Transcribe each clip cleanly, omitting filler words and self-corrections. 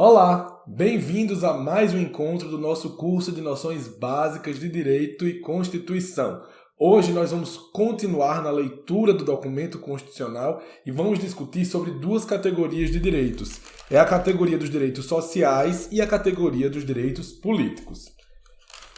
Olá, bem-vindos a mais um encontro do nosso curso de Noções Básicas de Direito e Constituição. Hoje nós vamos continuar na leitura do documento constitucional e vamos discutir sobre duas categorias de direitos. É a categoria dos direitos sociais e a categoria dos direitos políticos.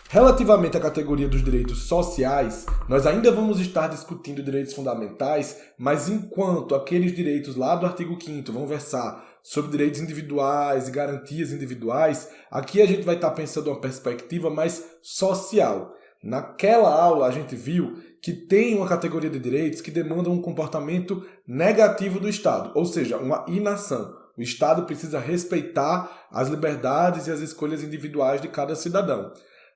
Relativamente à categoria dos direitos sociais, nós ainda vamos estar discutindo direitos fundamentais, mas enquanto aqueles direitos lá do artigo 5º vão versar sobre direitos individuais e garantias individuais, aqui a gente vai estar pensando uma perspectiva mais social. Naquela aula a gente viu que tem uma categoria de direitos que demandam um comportamento negativo do Estado, ou seja, uma inação. O Estado precisa respeitar as liberdades e as escolhas individuais de cada cidadão.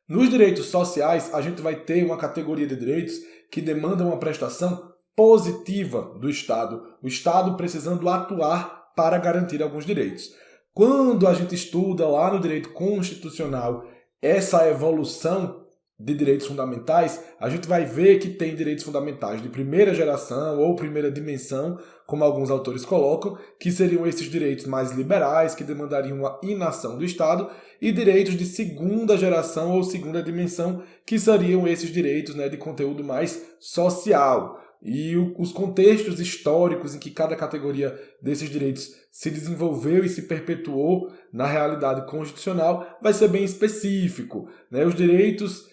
Nos direitos sociais, a gente vai ter uma categoria de direitos que demandam uma prestação positiva do Estado. O Estado precisando atuar para garantir alguns direitos. Quando a gente estuda lá no direito constitucional essa evolução de direitos fundamentais, a gente vai ver que tem direitos fundamentais de primeira geração ou primeira dimensão, como alguns autores colocam, que seriam esses direitos mais liberais, que demandariam uma inação do Estado, e direitos de segunda geração ou segunda dimensão, que seriam esses direitos, de conteúdo mais social. E os contextos históricos em que cada categoria desses direitos se desenvolveu e se perpetuou na realidade constitucional vai ser bem específico. Os direitos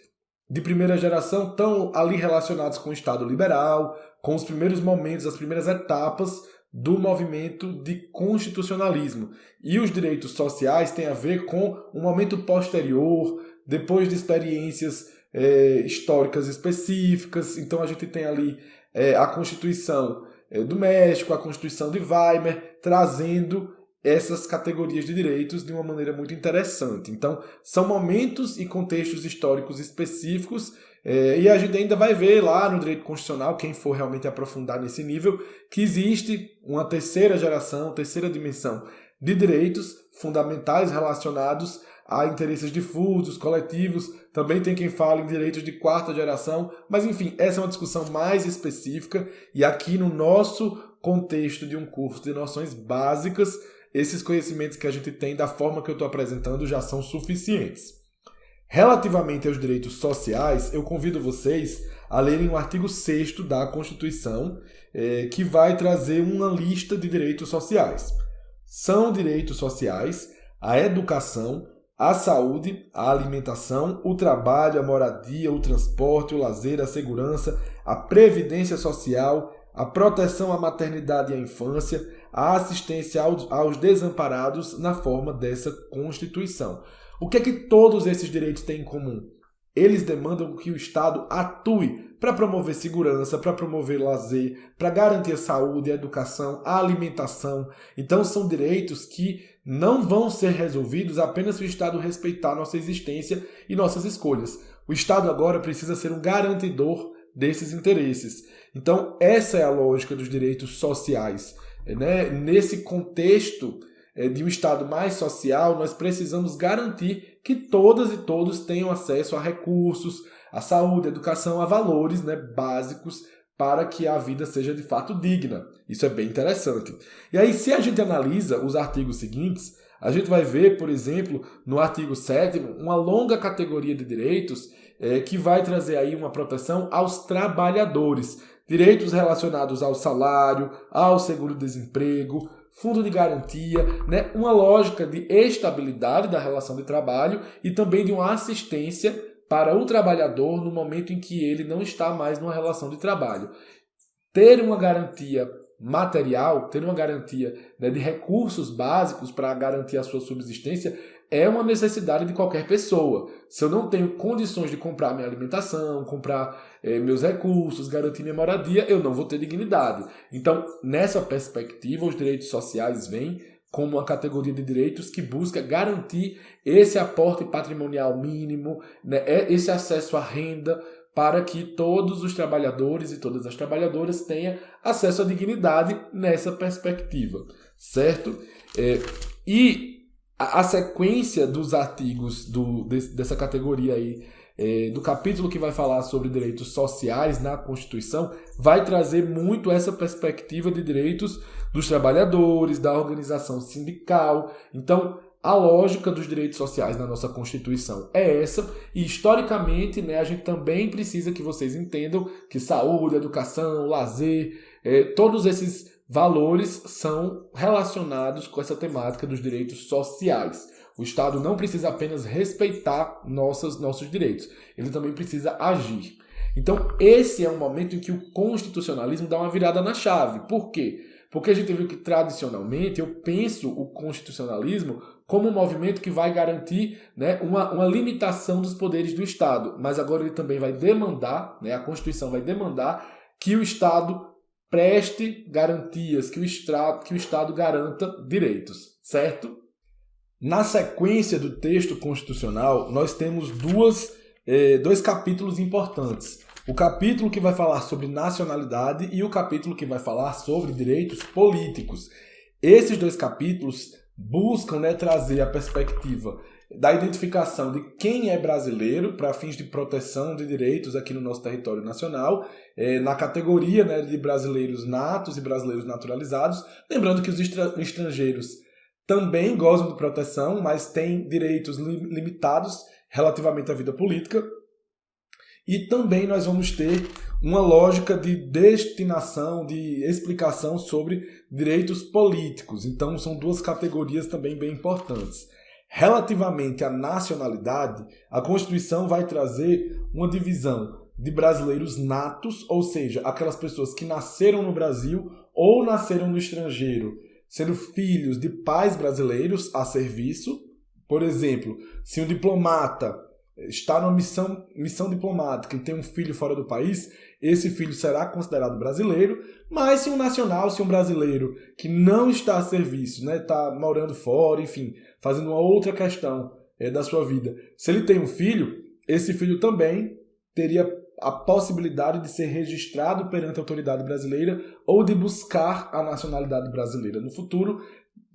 de primeira geração estão ali relacionados com o Estado liberal, com os primeiros momentos, as primeiras etapas do movimento de constitucionalismo. E os direitos sociais têm a ver com um momento posterior, depois de experiências históricas específicas. Então a gente tem ali a Constituição do México, a Constituição de Weimar, trazendo essas categorias de direitos de uma maneira muito interessante. Então, são momentos e contextos históricos específicos, e a gente ainda vai ver lá no direito constitucional, quem for realmente aprofundar nesse nível, que existe uma terceira geração, terceira dimensão de direitos fundamentais relacionados a interesses difusos, coletivos. Também tem quem fala em direitos de quarta geração, mas enfim, essa é uma discussão mais específica, e aqui no nosso contexto de um curso de noções básicas, esses conhecimentos que a gente tem da forma que eu estou apresentando já são suficientes. Relativamente aos direitos sociais, eu convido vocês a lerem o artigo 6º da Constituição, que vai trazer uma lista de direitos sociais. São direitos sociais a educação, a saúde, a alimentação, o trabalho, a moradia, o transporte, o lazer, a segurança, a previdência social, a proteção à maternidade e à infância, a assistência aos desamparados na forma dessa Constituição. O que é que todos esses direitos têm em comum? Eles demandam que o Estado atue para promover segurança, para promover lazer, para garantir a saúde, a educação, a alimentação. Então são direitos que não vão ser resolvidos apenas se o Estado respeitar nossa existência e nossas escolhas. O Estado agora precisa ser um garantidor desses interesses. Então essa é a lógica dos direitos sociais. Nesse contexto de um Estado mais social, nós precisamos garantir que todas e todos tenham acesso a recursos, à saúde, à educação, a valores básicos para que a vida seja de fato digna. Isso é bem interessante. E aí, se a gente analisa os artigos seguintes, a gente vai ver, por exemplo, no artigo 7º, uma longa categoria de direitos que vai trazer aí uma proteção aos trabalhadores. Direitos relacionados ao salário, ao seguro-desemprego, fundo de garantia, uma lógica de estabilidade da relação de trabalho e também de uma assistência para o trabalhador no momento em que ele não está mais numa relação de trabalho. Ter uma garantia material, ter uma garantia de recursos básicos para garantir a sua subsistência é uma necessidade de qualquer pessoa. Se eu não tenho condições de comprar minha alimentação, comprar meus recursos, garantir minha moradia, eu não vou ter dignidade. Então, nessa perspectiva, os direitos sociais vêm como uma categoria de direitos que busca garantir esse aporte patrimonial mínimo, esse acesso à renda, para que todos os trabalhadores e todas as trabalhadoras tenham acesso à dignidade nessa perspectiva, certo? E a sequência dos artigos dessa categoria aí, do capítulo que vai falar sobre direitos sociais na Constituição, vai trazer muito essa perspectiva de direitos dos trabalhadores, da organização sindical. Então, a lógica dos direitos sociais na nossa Constituição é essa, e historicamente, né, a gente também precisa que vocês entendam que saúde, educação, lazer, todos esses valores são relacionados com essa temática dos direitos sociais. O Estado não precisa apenas respeitar nossos direitos, ele também precisa agir. Então, esse é um momento em que o constitucionalismo dá uma virada na chave. Por quê? Porque a gente viu que, tradicionalmente, eu penso o constitucionalismo como um movimento que vai garantir, né, uma limitação dos poderes do Estado. Mas agora ele também vai demandar, né, a Constituição vai demandar que o Estado preste garantias, que o Estado garanta direitos, certo? Na sequência do texto constitucional, nós temos dois capítulos importantes. O capítulo que vai falar sobre nacionalidade e o capítulo que vai falar sobre direitos políticos. Esses dois capítulos buscam, né, trazer a perspectiva da identificação de quem é brasileiro para fins de proteção de direitos aqui no nosso território nacional, na categoria, né, de brasileiros natos e brasileiros naturalizados. Lembrando que os estrangeiros também gozam de proteção, mas têm direitos limitados relativamente à vida política. E também nós vamos ter uma lógica de destinação, de explicação sobre direitos políticos. Então, são duas categorias também bem importantes. Relativamente à nacionalidade, a Constituição vai trazer uma divisão de brasileiros natos, ou seja, aquelas pessoas que nasceram no Brasil ou nasceram no estrangeiro, sendo filhos de pais brasileiros a serviço. Por exemplo, se um diplomata está numa missão diplomática e tem um filho fora do país, esse filho será considerado brasileiro, mas se um nacional, se um brasileiro que não está a serviço, né, está morando fora, enfim, fazendo uma outra questão da sua vida, se ele tem um filho, esse filho também teria a possibilidade de ser registrado perante a autoridade brasileira ou de buscar a nacionalidade brasileira no futuro,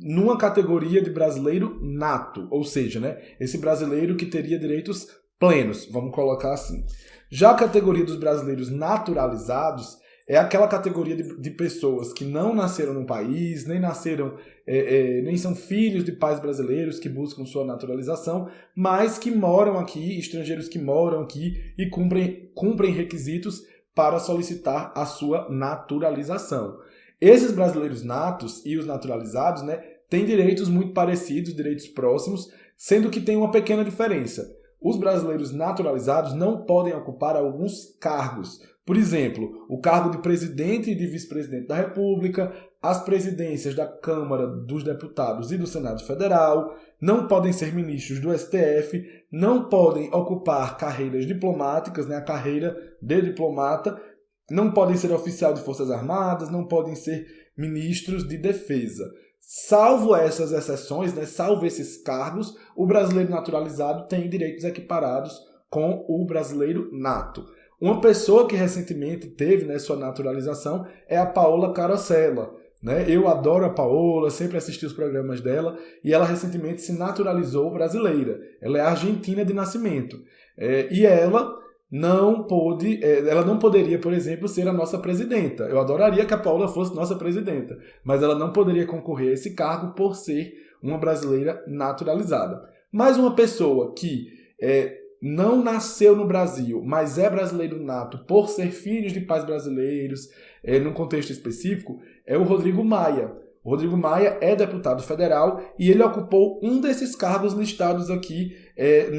numa categoria de brasileiro nato, ou seja, né, esse brasileiro que teria direitos plenos, vamos colocar assim. Já a categoria dos brasileiros naturalizados é aquela categoria de pessoas que não nasceram no país, nem são filhos de pais brasileiros que buscam sua naturalização, mas que moram aqui, estrangeiros que moram aqui e cumprem requisitos para solicitar a sua naturalização. Esses brasileiros natos e os naturalizados, né, têm direitos muito parecidos, direitos próximos, sendo que tem uma pequena diferença. Os brasileiros naturalizados não podem ocupar alguns cargos. Por exemplo, o cargo de presidente e de vice-presidente da República, as presidências da Câmara dos Deputados e do Senado Federal, não podem ser ministros do STF, não podem ocupar carreiras diplomáticas, né, a carreira de diplomata, não podem ser oficial de Forças Armadas, não podem ser ministros de defesa. Salvo essas exceções, né, salvo esses cargos, o brasileiro naturalizado tem direitos equiparados com o brasileiro nato. Uma pessoa que recentemente teve, né, sua naturalização é a Paola Carosella. Né? Eu adoro a Paola, sempre assisti os programas dela, e ela recentemente se naturalizou brasileira. Ela é argentina de nascimento. E ela não poderia, por exemplo, ser a nossa presidenta. Eu adoraria que a Paola fosse nossa presidenta, mas ela não poderia concorrer a esse cargo por ser uma brasileira naturalizada. Mas uma pessoa que não nasceu no Brasil, mas é brasileiro nato por ser filho de pais brasileiros, num contexto específico, é o Rodrigo Maia. O Rodrigo Maia é deputado federal e ele ocupou um desses cargos listados aqui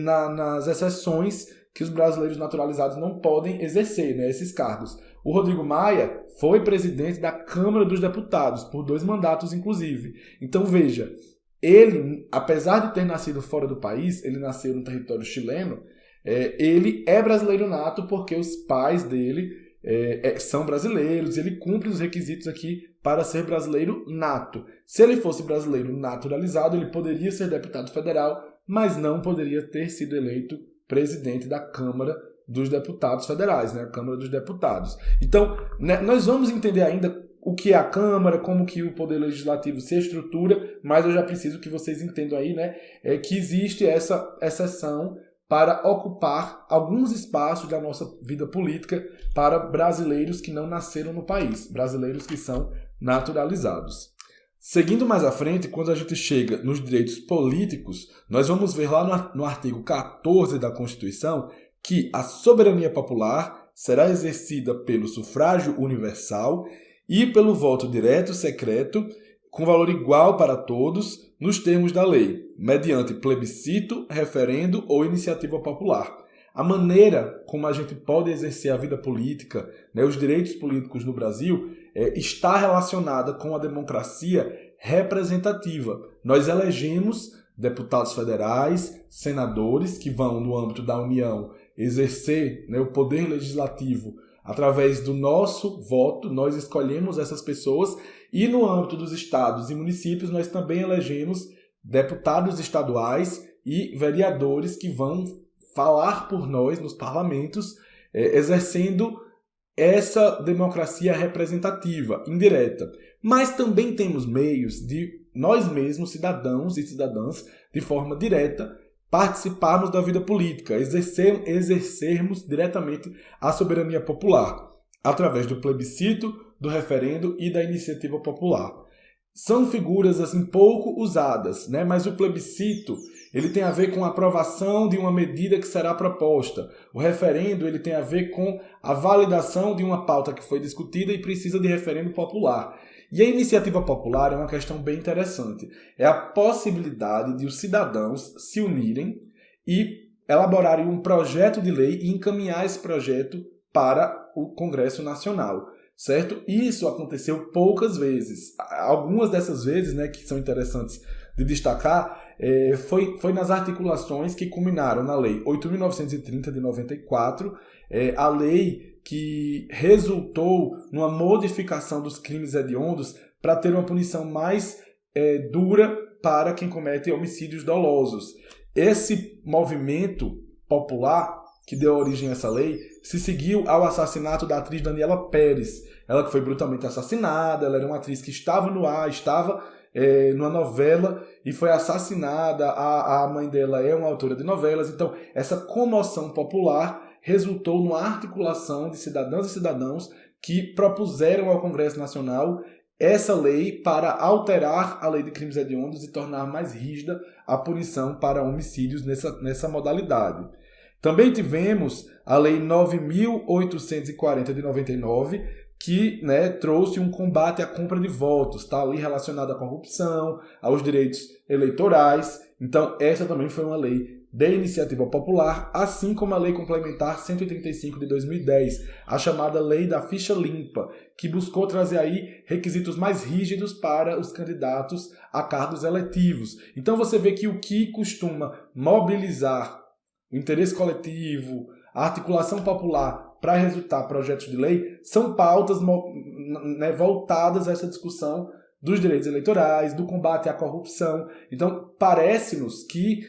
nas exceções que os brasileiros naturalizados não podem exercer, né, esses cargos. O Rodrigo Maia foi presidente da Câmara dos Deputados, por 2 mandatos, inclusive. Então, veja, ele, apesar de ter nascido fora do país, ele nasceu no território chileno, ele é brasileiro nato porque os pais dele são brasileiros, ele cumpre os requisitos aqui para ser brasileiro nato. Se ele fosse brasileiro naturalizado, ele poderia ser deputado federal, mas não poderia ter sido eleito presidente da Câmara dos Deputados Federais, né? A Câmara dos Deputados. Então, né, nós vamos entender ainda o que é a Câmara, como que o Poder Legislativo se estrutura, mas eu já preciso que vocês entendam aí, né, que existe essa exceção para ocupar alguns espaços da nossa vida política para brasileiros que não nasceram no país, brasileiros que são naturalizados. Seguindo mais à frente, quando a gente chega nos direitos políticos, nós vamos ver lá no artigo 14 da Constituição que a soberania popular será exercida pelo sufrágio universal e pelo voto direto secreto, com valor igual para todos, nos termos da lei, mediante plebiscito, referendo ou iniciativa popular. A maneira como a gente pode exercer a vida política, né, os direitos políticos no Brasil, está relacionada com a democracia representativa. Nós elegemos deputados federais, senadores, que vão, no âmbito da União, exercer, né, o poder legislativo através do nosso voto. Nós escolhemos essas pessoas, e no âmbito dos estados e municípios nós também elegemos deputados estaduais e vereadores que vão falar por nós nos parlamentos, exercendo essa democracia representativa, indireta. Mas também temos meios de nós mesmos, cidadãos e cidadãs, de forma direta, participarmos da vida política, exercermos diretamente a soberania popular, através do plebiscito, do referendo e da iniciativa popular. São figuras assim pouco usadas, né? Mas o plebiscito ele tem a ver com a aprovação de uma medida que será proposta. O referendo ele tem a ver com a validação de uma pauta que foi discutida e precisa de referendo popular. E a iniciativa popular é uma questão bem interessante. É a possibilidade de os cidadãos se unirem e elaborarem um projeto de lei e encaminhar esse projeto para o Congresso Nacional. Certo? Isso aconteceu poucas vezes. Algumas dessas vezes, né, que são interessantes de destacar, foi nas articulações que culminaram na Lei 8.930 de 94, a lei que resultou numa modificação dos crimes hediondos para ter uma punição mais dura para quem comete homicídios dolosos. Esse movimento popular que deu origem a essa lei, se seguiu ao assassinato da atriz Daniela Pérez. Ela que foi brutalmente assassinada, ela era uma atriz que estava no ar, estava numa novela e foi assassinada. A mãe dela é uma autora de novelas. Então, essa comoção popular resultou numa articulação de cidadãs e cidadãos que propuseram ao Congresso Nacional essa lei para alterar a lei de crimes hediondos e tornar mais rígida a punição para homicídios nessa modalidade. Também tivemos a Lei 9.840 de 99, que, né, trouxe um combate à compra de votos, está ali relacionado à corrupção, aos direitos eleitorais. Então, essa também foi uma lei de iniciativa popular, assim como a Lei Complementar 135 de 2010, a chamada Lei da Ficha Limpa, que buscou trazer aí requisitos mais rígidos para os candidatos a cargos eletivos. Então, você vê que o que costuma mobilizar o interesse coletivo, a articulação popular para resultar projetos de lei, são pautas, né, voltadas a essa discussão dos direitos eleitorais, do combate à corrupção. Então, parece-nos que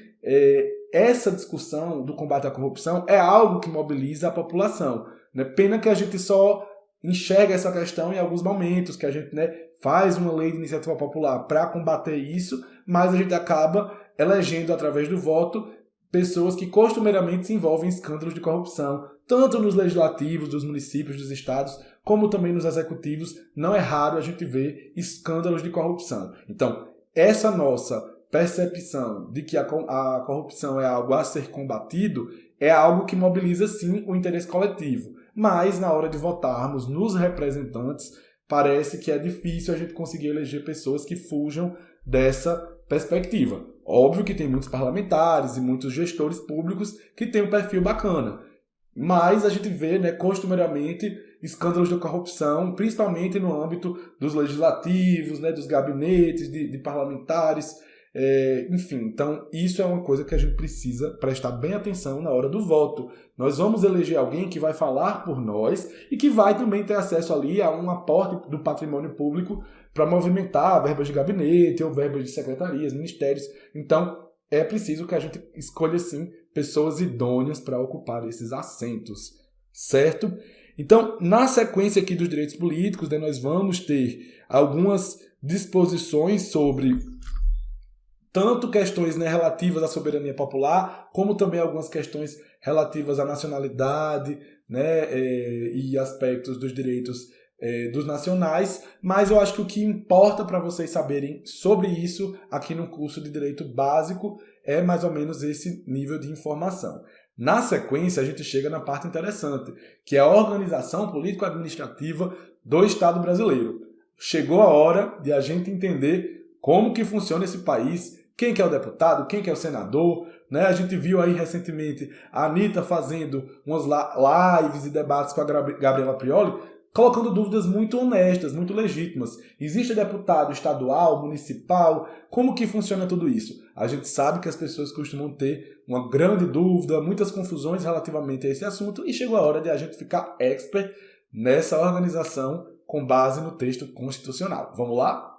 essa discussão do combate à corrupção é algo que mobiliza a população. Né? Pena que a gente só enxerga essa questão em alguns momentos, que a gente, né, faz uma lei de iniciativa popular para combater isso, mas a gente acaba elegendo através do voto pessoas que costumeiramente se envolvem em escândalos de corrupção, tanto nos legislativos dos municípios, dos estados, como também nos executivos. Não é raro a gente ver escândalos de corrupção. Então, essa nossa percepção de que a corrupção é algo a ser combatido é algo que mobiliza, sim, o interesse coletivo. Mas, na hora de votarmos nos representantes, parece que é difícil a gente conseguir eleger pessoas que fujam dessa perspectiva. Óbvio que tem muitos parlamentares e muitos gestores públicos que têm um perfil bacana, mas a gente vê, né, costumeiramente escândalos de corrupção, principalmente no âmbito dos legislativos, né, dos gabinetes de parlamentares, enfim. Então isso é uma coisa que a gente precisa prestar bem atenção na hora do voto. Nós vamos eleger alguém que vai falar por nós e que vai também ter acesso ali a um aporte do patrimônio público para movimentar verbas de gabinete ou verbas de secretarias, ministérios. Então, é preciso que a gente escolha, sim, pessoas idôneas para ocupar esses assentos, certo? Então, na sequência aqui dos direitos políticos, né, nós vamos ter algumas disposições sobre tanto questões, né, relativas à soberania popular, como também algumas questões relativas à nacionalidade, né, e aspectos dos direitos dos nacionais, mas eu acho que o que importa para vocês saberem sobre isso aqui no curso de Direito Básico é mais ou menos esse nível de informação. Na sequência, a gente chega na parte interessante, que é a organização político-administrativa do Estado brasileiro. Chegou a hora de a gente entender como que funciona esse país, quem que é o deputado, quem que é o senador, né? A gente viu aí recentemente a Anitta fazendo umas lives e debates com a Gabriela Prioli, colocando dúvidas muito honestas, muito legítimas. Existe deputado estadual, municipal? Como que funciona tudo isso? A gente sabe que as pessoas costumam ter uma grande dúvida, muitas confusões relativamente a esse assunto, e chegou a hora de a gente ficar expert nessa organização com base no texto constitucional. Vamos lá?